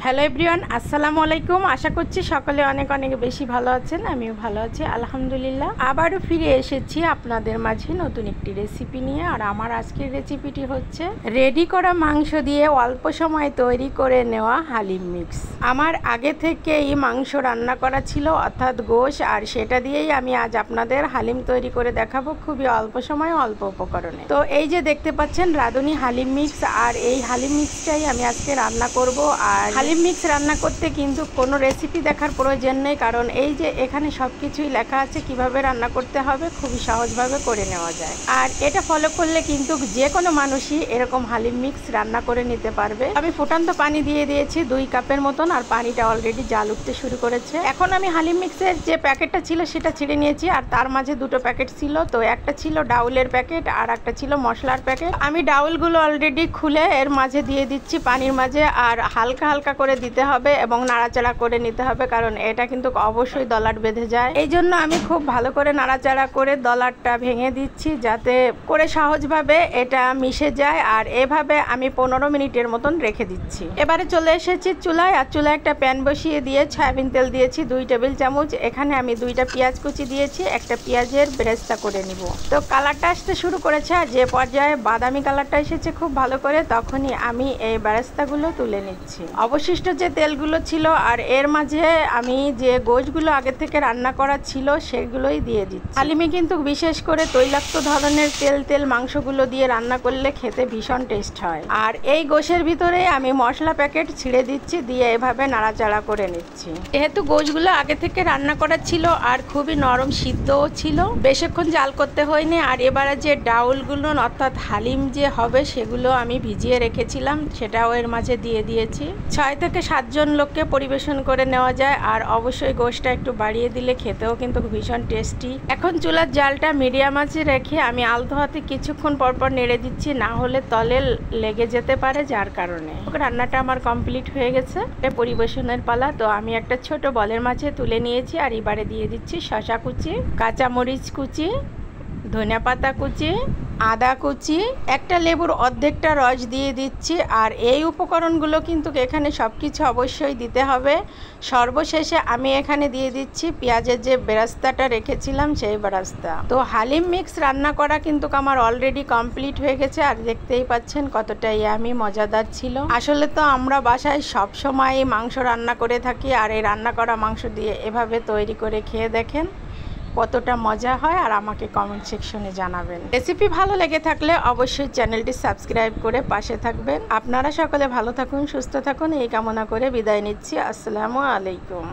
Hello everyone, আসসালামু আলাইকুম। আশা করছি সকলে অনেক অনেক বেশি ভালো আছেন। আমিও ভালো আছি আলহামদুলিল্লাহ। আবারও ফিরে এসেছি আপনাদের মাঝে নতুন একটি রেসিপি নিয়ে। আর আমার আজকের রেসিপিটি হচ্ছে রেডি করা মাংস দিয়ে অল্প সময় তৈরি করে নেওয়া হালিম মিক্স। আমার আগে থেকেই মাংস রান্না করা ছিল, অর্থাৎ গোশ, আর সেটা দিয়েই আমি আজ আপনাদের হালিম তৈরি করে দেখাবো খুবই অল্প সময় অল্প উপকরণে। তো এই যে দেখতে পাচ্ছেন রাঁধুনি হালিম মিক্স, আর এই হালিম মিক্সটাই আমি আজকে রান্না করব। আর হালিম মিক্স রান্না করতে কিন্তু কোনো রেসিপি দেখার প্রয়োজন নেই, কারণ এই যে এখানে সব কিছুই লেখা আছে কিভাবে রান্না করতে হবে, খুবই সহজভাবে করে নেওয়া যায়। আর এটা ফলো করলে কিন্তু যে কোনো মানুষই এরকম হালিম মিক্স রান্না করে নিতে পারবে। আমি ফুটান্ত পানি দিয়ে দিয়েছি 2 কাপের মতন, আর পানিটা অলরেডি জাল উঠতে শুরু করেছে। এখন আমি হালিম মিক্সের যে প্যাকেটটা ছিল সেটা ছিঁড়ে নিয়েছি, আর তার মাঝে 2টো প্যাকেট ছিল। তো একটা ছিল ডাউলের প্যাকেট আর একটা ছিল মশলার প্যাকেট। আমি ডাউলগুলো অলরেডি খুলে এর মাঝে দিয়ে দিচ্ছি পানির মাঝে, আর হালকা হালকা করে দিতে হবে এবং নাড়াচাড়া করে নিতে হবে, কারণ এটা কিন্তু অবশ্যই দলাট বেঁধে যায়। এই জন্য আমি খুব ভালো করে নাড়াচাড়া করে দলাটটা ভেঙে দিচ্ছি, যাতে করে সহজভাবে এটা মিশে যায়। আর এভাবে আমি 15 মিনিটের মতন রেখে দিচ্ছি। এবারে চলে এসেছি চুলায়, আর চুলায় একটা প্যান বসিয়ে দিয়ে সয়াবিন তেল দিয়েছি 2 টেবিল চামচ। এখানে আমি 2টা পেঁয়াজ কুচি দিয়েছি, একটা পেঁয়াজের বেরেস্তা করে নিব। তো কালারটা আসতে শুরু করেছে, আর যে পর্যায়ে বাদামি কালারটা এসেছে খুব ভালো করে, তখনই আমি এই বেরেস্তাগুলো তুলে নিচ্ছি। অবশিষ্ট যে তেলগুলো ছিল আর এর মাঝে আমি যে গোশগুলো আগে থেকে রান্না করা ছিল সেগুলোই দিয়ে দিচ্ছি। হালিমে কিন্তু বিশেষ করে তৈলাক্ত ধরনের তেল মাংসগুলো দিয়ে রান্না করলে খেতে ভীষণ টেস্ট হয়। আর এই গোশের ভিতরে আমি মশলা প্যাকেট ছিঁড়ে দিচ্ছি, দিয়ে এভাবে নাড়াচাড়া করে নিচ্ছি। যেহেতু গোশগুলো আগে থেকে রান্না করা ছিল আর খুবই নরম সিদ্ধও ছিল, বেশিক্ষণ জাল করতে হয়নি। আর এবারে যে ডাউলগুলো অর্থাৎ হালিম যে হবে সেগুলো আমি ভিজিয়ে রেখেছিলাম, সেটাও এর মাঝে দিয়ে দিয়েছি। 6 থেকে 7 জন লোককে পরিবেশন করে নেওয়া যায়। আর অবশ্যই গোশটা একটু বাড়িয়ে দিলে খেতেও কিন্তু ভীষণ টেস্টি। এখন চুলার জালটা মিডিয়াম আঁচে রেখে আমি আলতো হাতে কিছুক্ষণ পরপর নেড়ে দিচ্ছি, না হলে তলে লেগে যেতে পারে, যার কারণে। রান্নাটা আমার কমপ্লিট হয়ে গেছে, পরিবেশনের পালা। তো আমি একটা ছোট বলের মাঝে তুলে নিয়েছি, আর এবারে দিয়ে দিচ্ছি শসা কুচি, কাঁচামরিচ কুচি, ধনিয়া পাতা কুচি, আদা কুচি, একটা লেবুর অর্ধেকটা রস দিয়ে দিচ্ছি। আর এই উপকরণগুলো কিন্তু এখানে সব কিছু অবশ্যই দিতে হবে। সর্বশেষে আমি এখানে দিয়ে দিচ্ছি পেঁয়াজের যে বেরেস্তাটা রেখেছিলাম সেই বেরেস্তা। তো হালিম মিক্স রান্না করা কিন্তু আমার অলরেডি কমপ্লিট হয়ে গেছে, আর দেখতেই পাচ্ছেন কতটা ইয়ামি মজাদার ছিল। আসলে তো আমরা বাসায় সব সময় মাংস রান্না করে থাকি, আর এই রান্না করা মাংস দিয়ে এভাবে তৈরি করে খেয়ে দেখেন কতটা মজা হয়, আর আমাকে কমেন্ট সেকশনে জানাবেন। রেসিপি ভালো লেগে থাকলে অবশ্যই চ্যানেলটি সাবস্ক্রাইব করে পাশে থাকবেন। আপনারা সকলে ভালো থাকুন, সুস্থ থাকুন, এই কামনা করে বিদায় নিচ্ছি। আসসালামু আলাইকুম।